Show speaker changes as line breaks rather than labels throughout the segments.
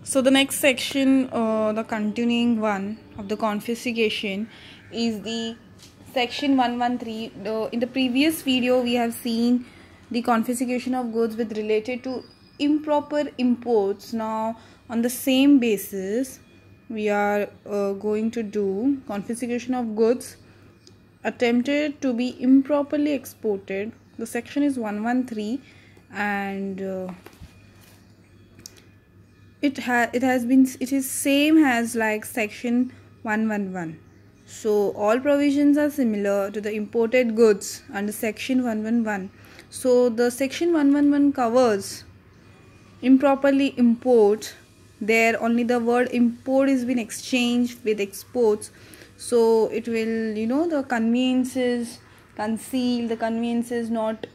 So the next section, the continuing one of the confiscation, is the section 113. In the previous video, we have seen the confiscation of goods with related to improper imports. Now, on the same basis, we are going to do confiscation of goods attempted to be improperly exported. The section is 113, and it is same as like section 111. So all provisions are similar to the imported goods under section 111. So the section 111 covers improperly import. There only the word import is been exchanged with exports. So it will, the conveyances concealed, the conveyances not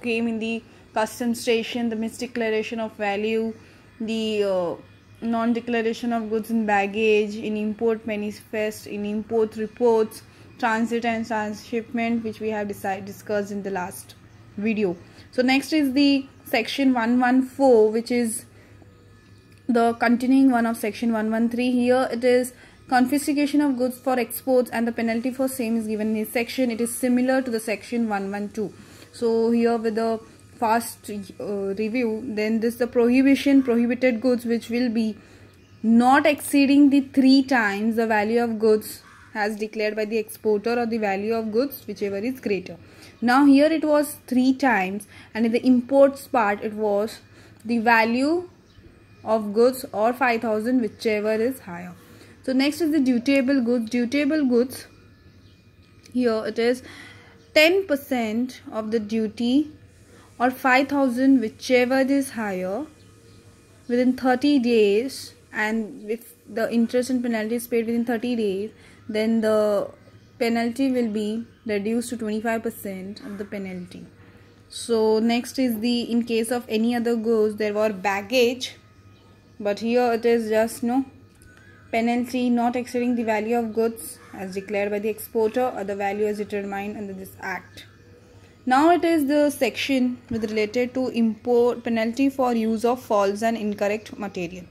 came in the customs station, the misdeclaration of value, the non-declaration of goods in baggage, in import manifest, in import reports, transit and transshipment, which we have discussed in the last video. So next is the section 114, which is the continuing one of section 113. Here it is confiscation of goods for exports, and the penalty for same is given in this section. It is similar to the section 112. So here with the fast review, then this the prohibited goods which will be not exceeding the 3 times the value of goods as declared by the exporter, or the value of goods whichever is greater. Now here it was 3 times, and in the imports part it was the value of goods or 5,000 whichever is higher. So next is the dutiable goods. Dutiable goods, here it is 10% of the duty or 5,000 whichever is higher within 30 days, and if the interest and penalty is paid within 30 days, then the penalty will be reduced to 25% of the penalty. So next is the, in case of any other goods, there were baggage, but here it is just penalty not exceeding the value of goods as declared by the exporter, or the value as determined under this act. Now it is the section with related to import penalty for use of false and incorrect material.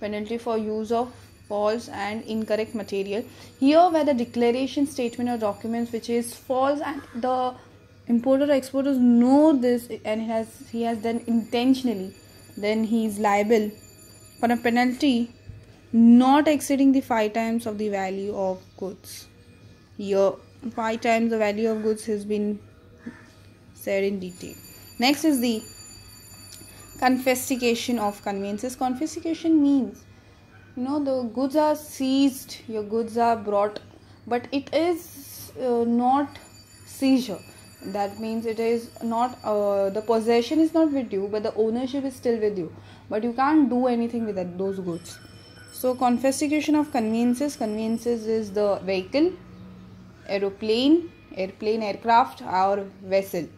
Penalty for use of false and incorrect material. Here where the declaration, statement or documents which is false, and the importer or exporters know this and he has done intentionally, then he is liable for a penalty not exceeding the 5 times of the value of goods. Here 5 times the value of goods has been said in detail. Next is the confiscation of conveyances. Confiscation means, the goods are seized, your goods are brought, but it is not seizure. That means it is not, the possession is not with you, but the ownership is still with you, but you can't do anything with those goods. So confiscation of conveyances. Conveyances is the vehicle, airplane, aircraft, or vessel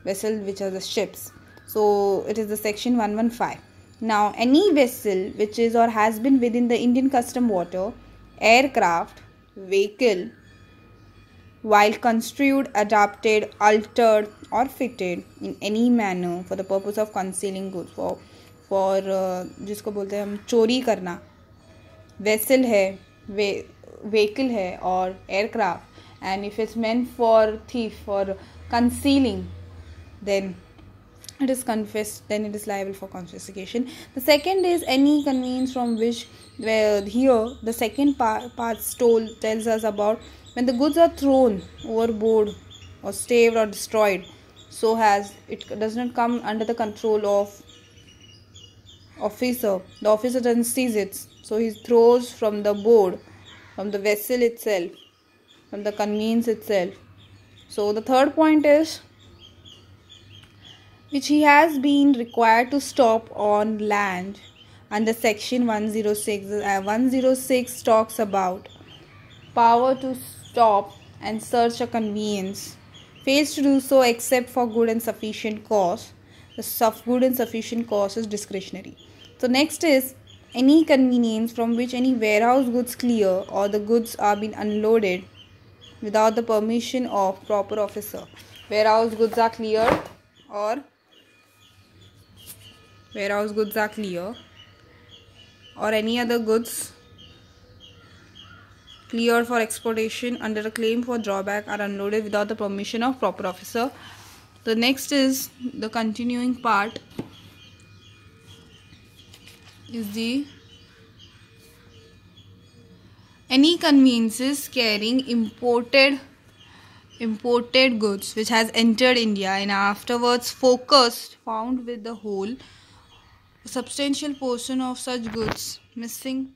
which are the ships. So it is the section 115. Now any vessel which is or has been within the Indian custom water, aircraft, vehicle, while construed, adapted, altered or fitted in any manner for the purpose of concealing goods, for जिसको बोलते हैं हम चोरी करना, vessel है, vehicle है और aircraft, and if it's meant for thief, for concealing, then it is confessed, then it is liable for confiscation. The second is any conveyance from which, where here the second part tells us about when the goods are thrown overboard or staved or destroyed, so as it does not come under the control of officer. The officer doesn't seize it, so he throws from the board, from the vessel itself, from the conveyance itself. So the third point is which he has been required to stop on land under section 106. 106 talks about power to stop and search a conveyance, fails to do so except for good and sufficient cause. The good and sufficient cause is discretionary. So next is any convenience from which any warehouse goods clear, or the goods are being unloaded without the permission of proper officer. Warehouse goods are cleared, or warehouse goods are clear or any other goods cleared for exportation under a claim for drawback are unloaded without the permission of proper officer. The next is the continuing part is the any conveyances carrying imported goods which has entered India and afterwards found with the whole substantial portion of such goods missing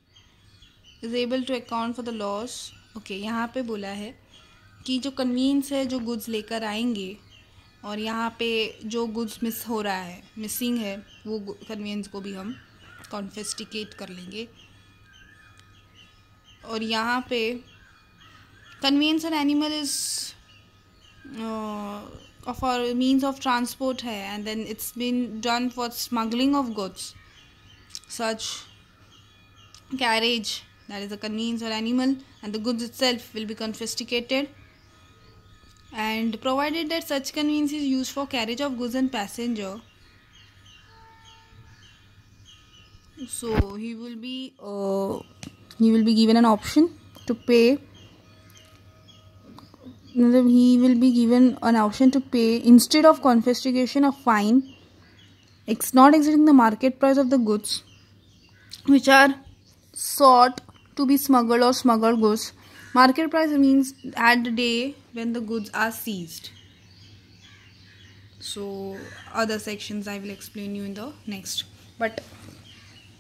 is able to account for the loss. Okay यहाँ पे बोला है कि जो convenience है जो goods लेकर आएंगे और यहाँ पे जो गुड्स मिस हो रहा है मिसिंग है वो कन्वीनियंस को भी हम कॉन्फिस्टिकेट कर लेंगे. और यहाँ पे convenience an animal is of our means of transport hai, and then it's been done for smuggling of goods. Such carriage, that is a conveyance or animal, and the goods itself will be confiscated, and provided that such conveyance is used for carriage of goods and passenger, so he will be given an option to pay. He will be given an option to pay instead of confiscation a fine not exceeding the market price of the goods which are sought to be smuggled or smuggled goods. Market price means at the day when the goods are seized. So other sections I will explain you in the next, but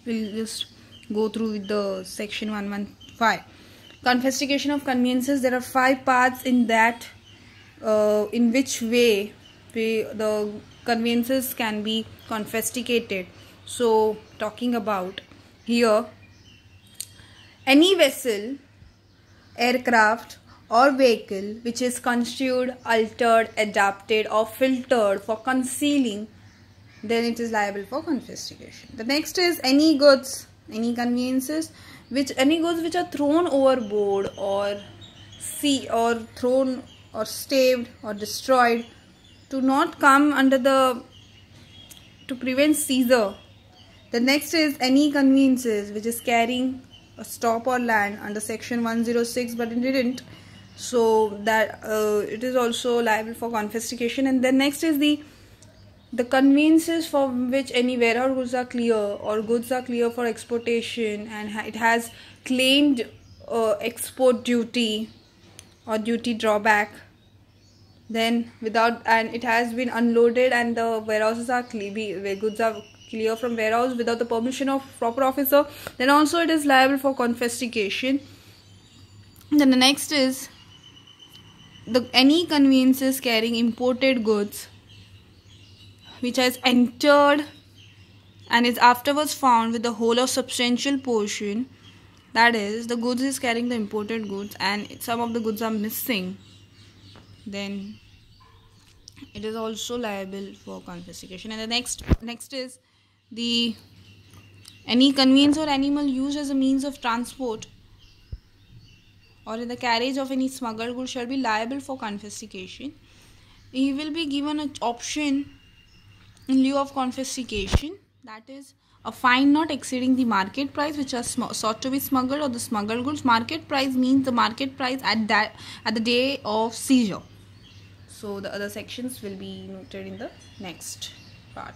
we'll just go through with the section 115. Confiscation of conveyances. There are 5 parts in that, in which way the conveyances can be confiscated. So talking about here, any vessel, aircraft or vehicle which is construed, altered, adapted or filtered for concealing, then it is liable for confiscation. The next is any goods, any conveyances, any goods which are thrown overboard or thrown or staved or destroyed to not come under to prevent seizure. The next is any conveyances which is carrying a stop or land under section 106 but it didn't, so that it is also liable for confiscation. And then next is the conveyances for which any warehouse goods are clear or goods are clear for exportation and it has claimed export duty or duty drawback, then and it has been unloaded and the warehouses are clear, where goods are clear from warehouse without the permission of proper officer, then also it is liable for confiscation. Then the next is any conveyances carrying imported goods which has entered and is afterwards found with the whole or substantial portion, that is the goods is carrying the imported goods and some of the goods are missing, then it is also liable for confiscation. And the next is any conveyance or animal used as a means of transport or in the carriage of any smuggled goods shall be liable for confiscation. He will be given an option in lieu of confiscation, that is a fine not exceeding the market price which are sought to be smuggled or the smuggled goods. Market price means the market price at the day of seizure. So the other sections will be noted in the next part.